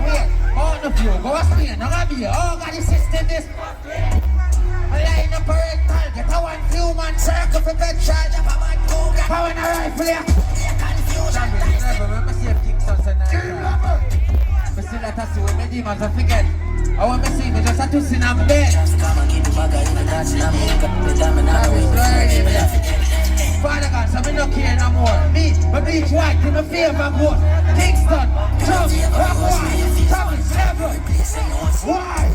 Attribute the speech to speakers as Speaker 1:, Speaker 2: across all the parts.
Speaker 1: Wait, all of you, go and stay. Now be all got the system this. Line up a rental, get a one human circle for bed charge up a man cougar. Power in a rifle here. Remember see Kingston tonight. I see that I see when my demons I forget. I want to see me just a twist in a bed. Father God, so me no care no more. Me, my bleach white in my favor good. Kingston, Trump, Rockwood, Thomas, Ever. Why?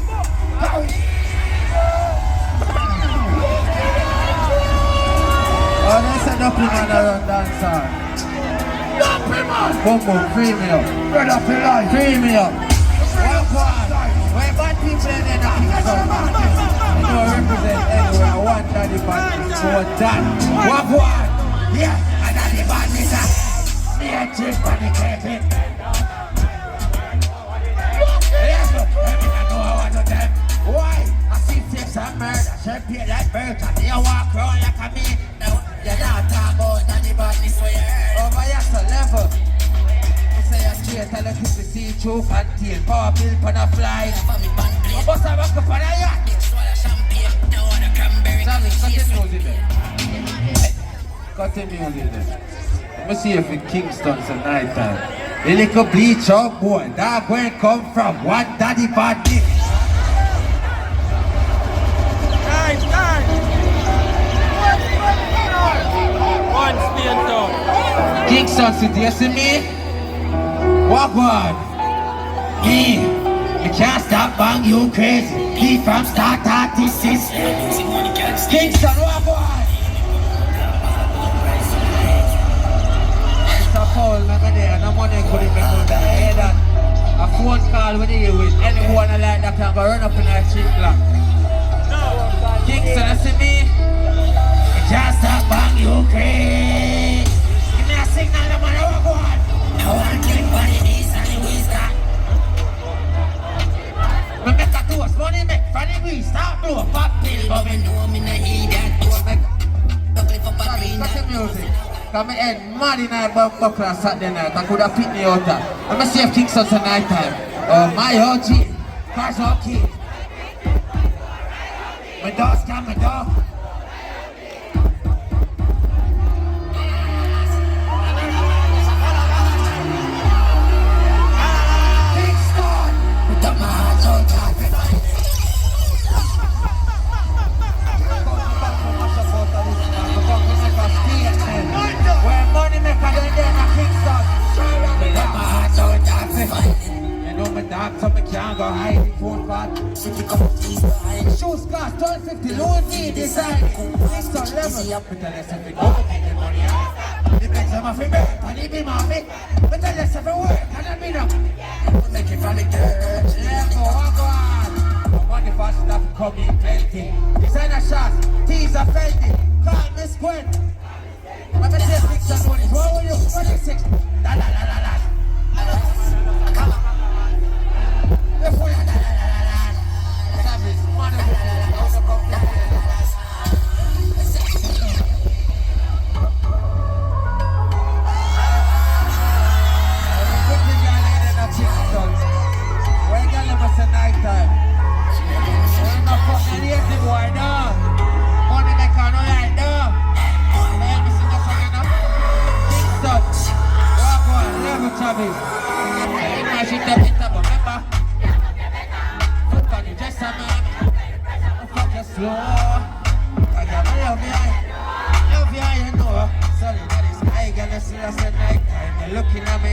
Speaker 1: How? Oh, there's a dumpy man around dancehall. Dumpy man! Boom boom, free me up. Red up your life. Free me up. Rockwood. Where bad people in there that Kingston. You know, represent anywhere. One daddy bad for that. Rockwood. Yeah, I daddy bad nigga. Me a chip on the carpet. Yes, look. I know I want to them. Why? I see tips and murder. Should pay like birds. And they walk around like a me. You're not talking about daddy badness where you heard. Over here's a level. I say a straight, I let you see through contain. Power bill for the fly. I bust a back up on a yacht. Sammy, cut the music there. Cut the music there. Let me see if in Kingston's a night time. The little bleach out boy, that where it come from. One daddy badness. Nice. One steel town. Kingston City, you see me? Walk one. Me. You can't stop bang you crazy. Me from start artist. Kingston, walk one. It's a foul, never there. No money could make out the head that. A phone call with you with anyone like that can go run up in that cheap block. Kingston, you see me? Just a bang you crazy. Give me a signal, no matter what go on. I want to click on the knees and the wisdom. Me make a toast, money make funny we start blow pop pill, but me know me no hear that toast. Don't click up a green. Cut the music. Cause me head mad in a buckler Saturday night. I could have picked me out there. Let me see if Kingston's a night time. Oh my OG, cars okay. My dog's got my dog. So me can't go hide the phone card. Shoes cost $12.50, no need design. Kingston level. But tell us if we go make the money out. Depends on my favorite, and it be my fit. But tell us if it work, and I mean up. Make it from the dirt. Let's go, walk on. Money fast stuff coming plenty. Designer shots, tees are Fendi. Call me Squint. Let me say Kingston money. What will you? 26. La la la la la. Come on. Looking at me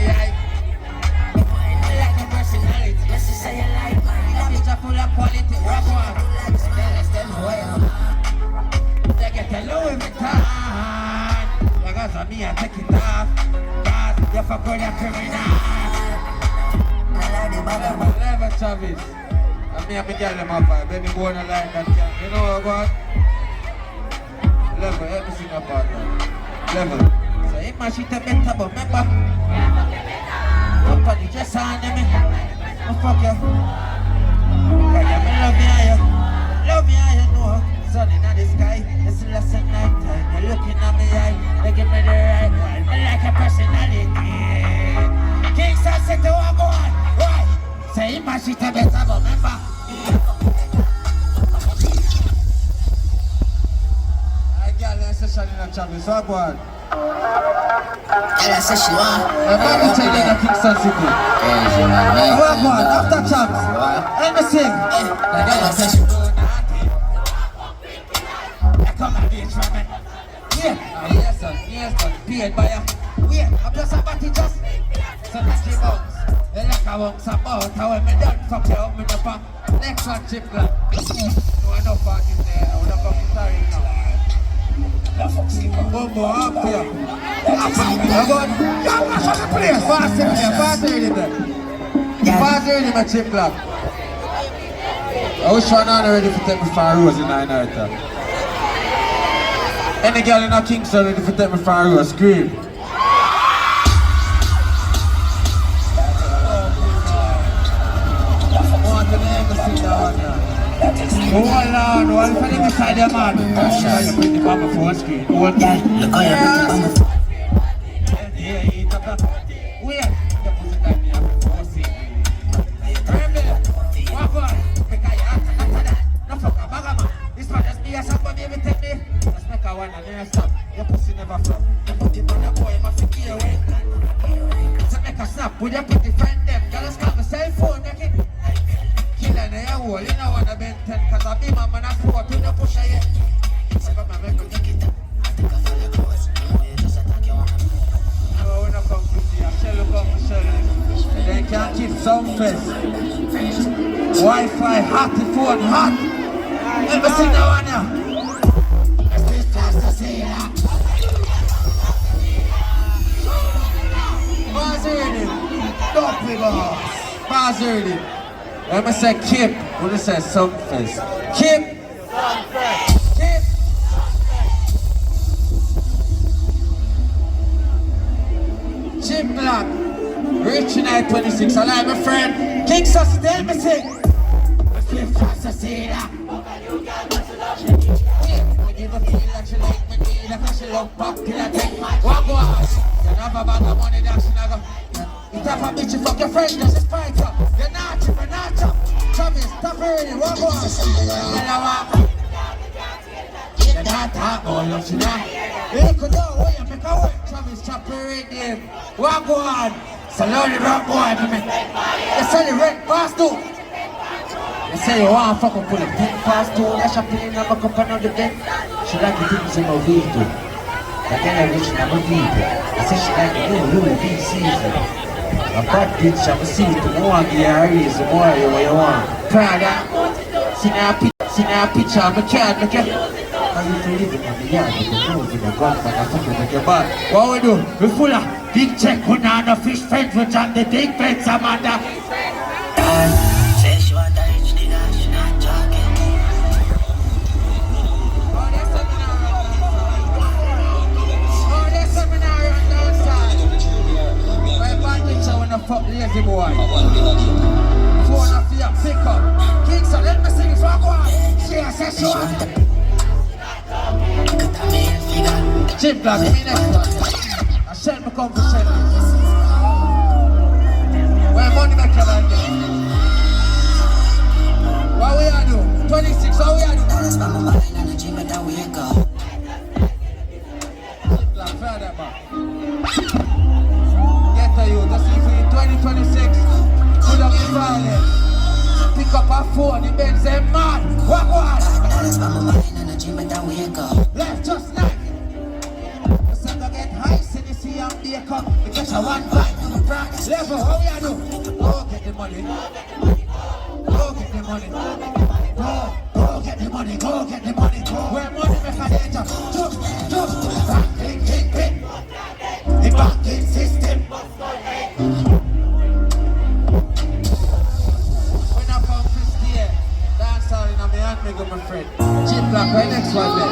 Speaker 1: like a personality. Yes, you say you like my picture full of quality. Rock one. They get a Louis Vuitton. Because of me, I take it off. Cause you're for good and criminal. Never Travis. I mean, I'm a girl in my vibe. Baby, born a line that can. You know what? Level, let me sing about that. Level. So if my shit a better, but remember, nobody just on me. Oh fuck you. Cause I love you, know. sun in the sky. It's less than night time. You're looking at me eye. They give me the right one. I like your personality. Kingston said to walk on. Right. Say my shit a better, but remember. I got a session in the channel, so go on.
Speaker 2: Elle a séché, hein?
Speaker 1: I'm going to tell you in Kingston City. Walk on, after champs. Let me sing.
Speaker 2: Elle a séché.
Speaker 1: Come on, bitch, from me. Yeah, yes, sir. Paid by ya. Yeah, I'm just a batty just. So that's the bounce. The like a bounce about how when me done fuck you up, me the fuck. Next one, chip black. No enough parties there. I would have come to sorry now. One more up here. I'm going. Y'all watch on the place. Fast in there. Fast in there. Fast in there, chip black. I wish one on ready to take me for a rose in the night. Any girl in a Kingston ready to take me for a rose, scream. Hold on, one for them beside the man. You put the on my phone screen. Hold on.
Speaker 2: Look how you put the on my phone.
Speaker 1: Yeah, you talk about. Wait, you put it on me on my phone screen. Remember, walk on. Because you have to that. No fuck a bag of man. This man just be a somebody every take me. Just make a one and then stop. Your pussy never flop. You put it on your boy, you must be away. So make a snap. Would you put the friend them? You just call my cell phone, make it. Killing a hole, you know what I've been 10 cause I be my man, I fought in the push of it. So come on, make me take it up. I think I feel like close. You just attack your woman. No, we're not come to see. I shall look up for Shelley. And they can't keep Sunfest. Wi-Fi hot, the phone hot. Let me see now on ya. Let's be fast to see that. Pause early. Don't be boss. Pause early. Let me say Kip. What is that? Sunfest. Kip. Sunfest. Kip. Chip Black. Rich Night 26. Alive, my friend. Kingston, tell me sing. I feel fast to say that. I give a feel that she like me, need that she love pop till I take my walk. You have a bag of money that she never. You tap a bitch, you fuck your friend, just a spite up. You're not chip, you're not chop. Travis, stop already, walk on. Then I walk. You're not talk, oh, love she not. You could go away and make a work. Travis, chop already. Walk on. So load it up, boy, for me. You sell the red fast too. You say you want to fuck up, pull it 10 fast too. That's a plane, I'm a cup another day. She like the things in my vehicle. But then I reach in my vehicle. I say she like the new big season. A bad bitch, I'm a season. The more I get her raise, the more you want. Prada. See now a picture of my cat, look at it. Cause if you live in the yard, you can move in the gun, but I fucking make your bad. What we do? We full of big check, we not no fish fence, we jump the big fence, Amanda.
Speaker 2: Say she want a rich nigga, she not joking.
Speaker 1: Oh, there's seminar on downside. My bad picture when I fuck lazy boy. Phone off your pick up. Kingston, let me sing it for one. She says she want a Chip Black, give me next one. I shall me come for Shelly. Where money make you like this? What we are do? 26, what we are do? Chip Black, fair that man. Get to you, just if we 2026, put up the violence. Pick up a phone, the bed say man. What was? Left just like because I want fight. Level, how we do? Go get the money. Go get the money. Go get the money. Go get the money. Where money make a danger. Just banking. The banking system. When I come 50 years, dance all in my hand, me go my friend. Chip Black, right next one then.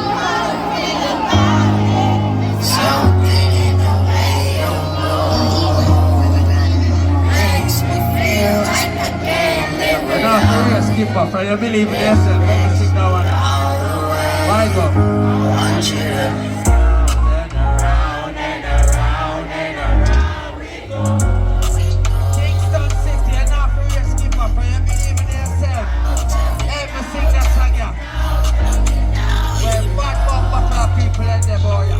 Speaker 1: Skippa, for you believe in yourself, let me sing that one. Why go?
Speaker 2: One cheer.
Speaker 1: Kingston City, and now for your Skippa, for you believe in yourself. Hey, me sing that song, yeah. Where bad buckle people in the boy.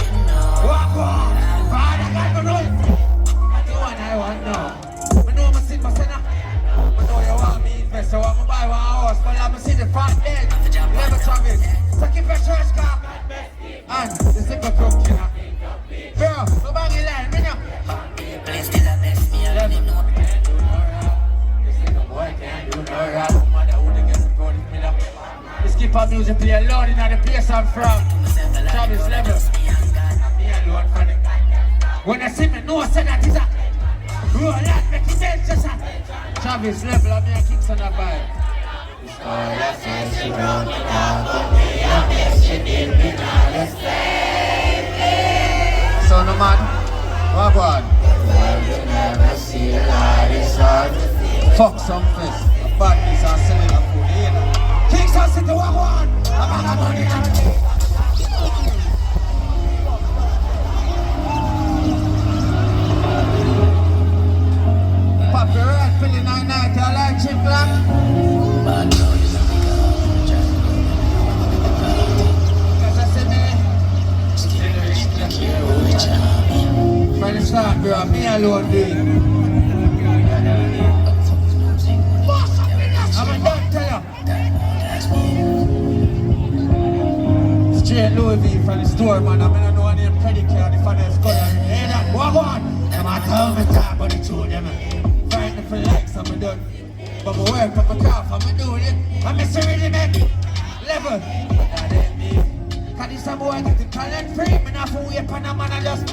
Speaker 1: Walk on. Father God, me know it. That's the one I want now. Me know me sit, me say nah. Me know you want me invest, you want me buy one house, but I'm see the front end. Never Travis. So keep your church car. And the single crook, you know. Bro, no bang line, me know.
Speaker 2: Please still a bless me, I don't know.
Speaker 1: Boy can't do no rap, mother wouldn't get supported me now. The Skippa music play alone in the place I'm from. Travis level. Me alone for it. When I see me, no say that is a roll that make it dangerous. Travis level, I'm here Kingston a vibe. It's all I say, she wrote it down for me, I guess she did me now, let's play. So no man, what on? Well, you never see the light, it's hard to feel. Fuck Sunfest, a badness and selling a food, you know. Kingston City, what on? I'm on a money and Papi Red, Philly 99, I like chip black. Cause I said me. From the start, bro, me alone do it. I'm a doctor, straight Louis V from the store, man. I mean, I know I need pedicure, the father's color. Hey, that, what on? I'm a tell me talk about the two of them. Fighting for likes, I'm done. But my work, but my car, I'm doing it. I'm missing really make level. But that ain't me. Cause this a boy get the talent free. Me not for wait on a man and just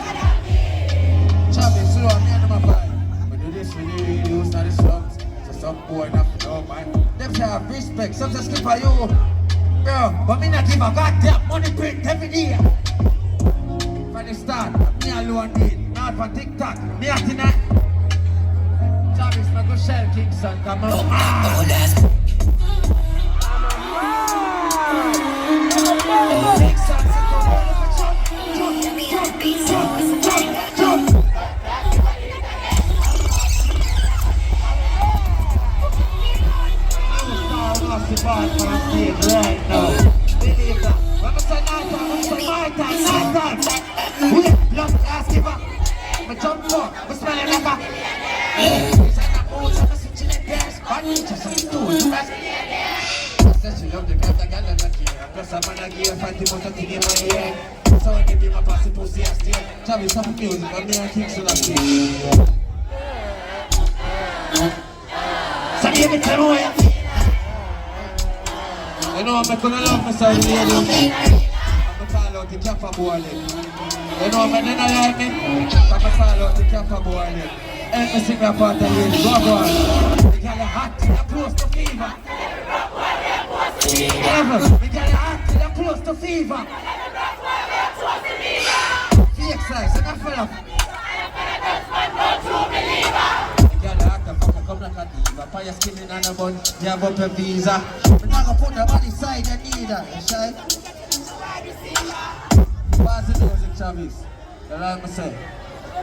Speaker 1: Travis, slow, me and my vibe. We do this with the radios, not the slums. So some boy not for no man. Them say have respect, some say Skippa you. Bro, but me not give a goddamn money print every day. From the start, me alone need. Not for TikTok, me at tonight. Travis, my go shell Kingston, come on. Right now. Believe that. When I say night time, when I say my time, night time. We love to ask you about. I jump for, we smell it like a. We say that mood, I'm switching the gas. But you just say do it, you guys. I said she love the girl, the girl and the kid. Plus I'm gonna give her 5 months to thing in my ear. So I give you my passy pussy and steer. Travis, some music, I'm me and Kingston and steer. So give me time away. You know I'm gonna love my side lady. I'm gonna call out the Kappa boy. You know I'm gonna like me. I'm gonna call out the Kappa boy. Help me sing that part of the lady. Go on. The girl is hot till I'm close to fever. Ever. The girl is hot till I'm close to fever. Fake size, and I fell off. Come like a diva, put your skin in and a bun, you have up your visa. But now go put your body side, you need her, you shy? Pass the music, Travis. You like me say?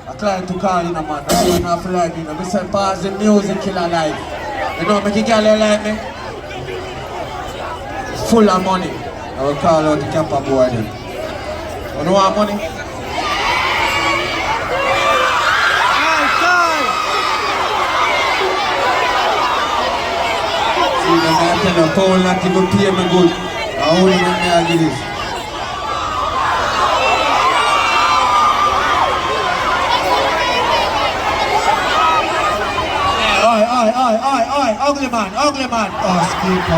Speaker 1: I client to call in a man, that's why I feel like you know. I say pass the music, kill a life. You know, make a girl you like me? Full of money. I will call out the Kappa boy then. You know what money? I tell you, Paul not even pay me good. I only let me argue this. Ugly man. Oh, Skippa.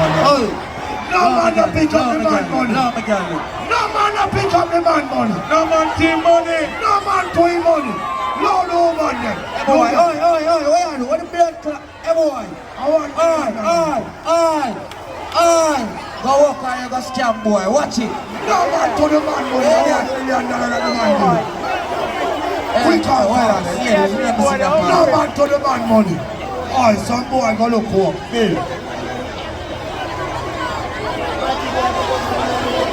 Speaker 3: No man no pick up the man money.
Speaker 1: No, Miguel.
Speaker 3: No man no pick up the man money.
Speaker 1: No man team money.
Speaker 3: No man toy money. No man then.
Speaker 1: Boy, what are you? What the blood clot? Boy.
Speaker 3: I want
Speaker 1: Go walk on you go scam boy, watch it.
Speaker 3: no man to the man money. I want $1 million to the man money. We can't no man to the man money. Oh, some boy go look for Bill.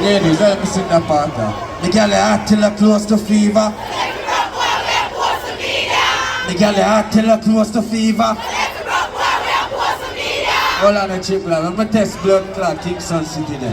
Speaker 1: Ladies, let me sing that part. The girl heart till her close to fever. The girl heart till her close to fever. Hold on a chip, lad. I'm gonna test blood clot Kingston City then.